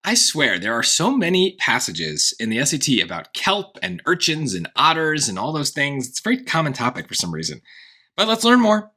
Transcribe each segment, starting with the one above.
I swear, there are so many passages in the SAT about kelp and urchins and otters and all those things. It's a very common topic for some reason. But let's learn more.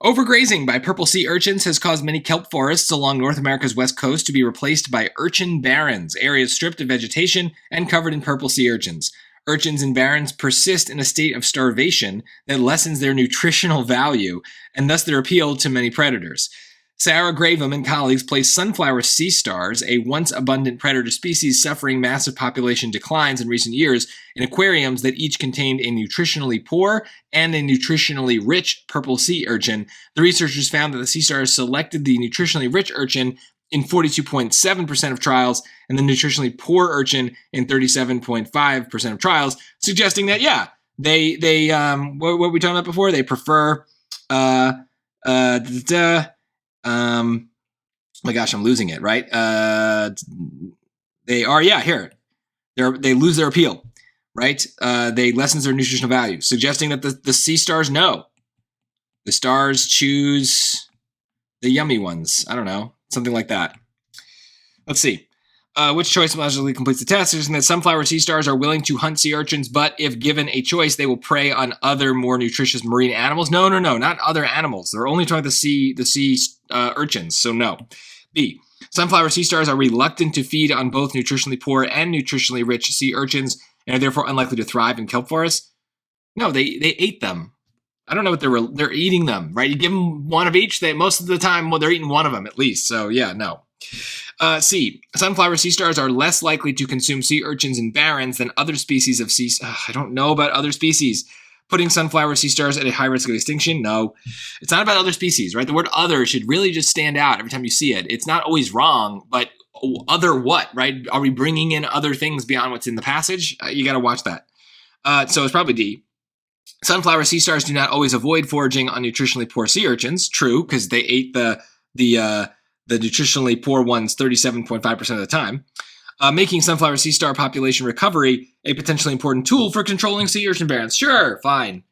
Overgrazing by purple sea urchins has caused many kelp forests along North America's west coast to be replaced by urchin barrens, areas stripped of vegetation and covered in purple sea urchins. Urchins and barrens persist in a state of starvation that lessens their nutritional value and thus their appeal to many predators. Sarah Graveham and colleagues placed sunflower sea stars, a once abundant predator species suffering massive population declines in recent years, in aquariums that each contained a nutritionally poor and a nutritionally rich purple sea urchin. The researchers found that the sea stars selected the nutritionally rich urchin in 42.7% of trials and the nutritionally poor urchin in 37.5% of trials, suggesting that, yeah, they what were we talking about before? They prefer, my gosh, I'm losing it, right? They are, yeah, here. They lose their appeal, right? They lessens their nutritional value, suggesting that the sea stars know. The stars choose the yummy ones. I don't know, something like that. Let's see. Which choice logically completes the test? Suggesting that sunflower sea stars are willing to hunt sea urchins, but if given a choice, they will prey on other more nutritious marine animals. No, not other animals. They're only trying to see the sea urchins, so no. B. Sunflower sea stars are reluctant to feed on both nutritionally poor and nutritionally rich sea urchins and are therefore unlikely to thrive in kelp forests. No, they ate them. I don't know what they're eating them, right? You give them one of each. Most of the time, well, they're eating one of them at least. So yeah, no. C. Sunflower sea stars are less likely to consume sea urchins and barrens than other species of sea. I don't know about other species. Putting sunflower sea stars at a high risk of extinction? No. It's not about other species, right? The word other should really just stand out every time you see it. It's not always wrong, but other what, right? Are we bringing in other things beyond what's in the passage? You got to watch that. So it's probably D. Sunflower sea stars do not always avoid foraging on nutritionally poor sea urchins. True, because they ate the nutritionally poor ones 37.5% of the time, making sunflower sea star population recovery a potentially important tool for controlling sea urchin barrens. Sure, fine.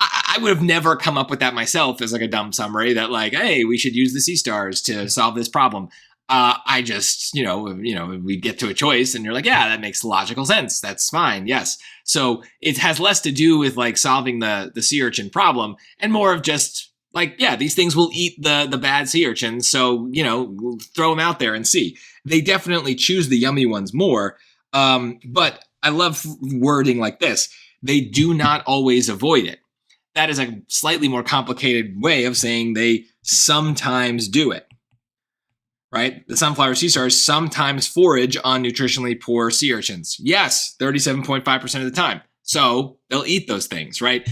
I would have never come up with that myself as like a dumb summary that like, hey, we should use the sea stars to solve this problem. I just, we get to a choice and you're like, yeah, that makes logical sense. That's fine. Yes. So it has less to do with like solving the sea urchin problem and more of just like, yeah, these things will eat the bad sea urchins. So, we'll throw them out there and see. They definitely choose the yummy ones more. But I love wording like this. They do not always avoid it. That is a slightly more complicated way of saying they sometimes do it. Right? The sunflower sea stars sometimes forage on nutritionally poor sea urchins. Yes, 37.5% of the time. So they'll eat those things, right?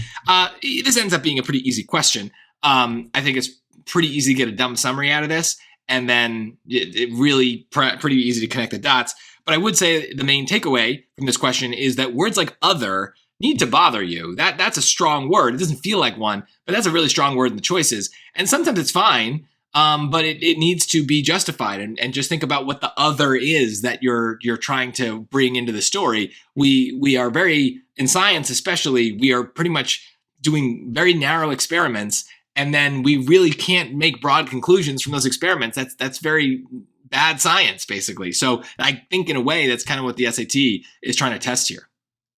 This ends up being a pretty easy question. I think it's pretty easy to get a dumb summary out of this, and then it really pretty easy to connect the dots. But I would say the main takeaway from this question is that words like other need to bother you. That's a strong word. It doesn't feel like one, but that's a really strong word in the choices. And sometimes it's fine. But it needs to be justified, and just think about what the other is that you're trying to bring into the story. We are very, in science especially, we are pretty much doing very narrow experiments, and then we really can't make broad conclusions from those experiments. That's very bad science, basically. So I think in a way that's kind of what the SAT is trying to test here.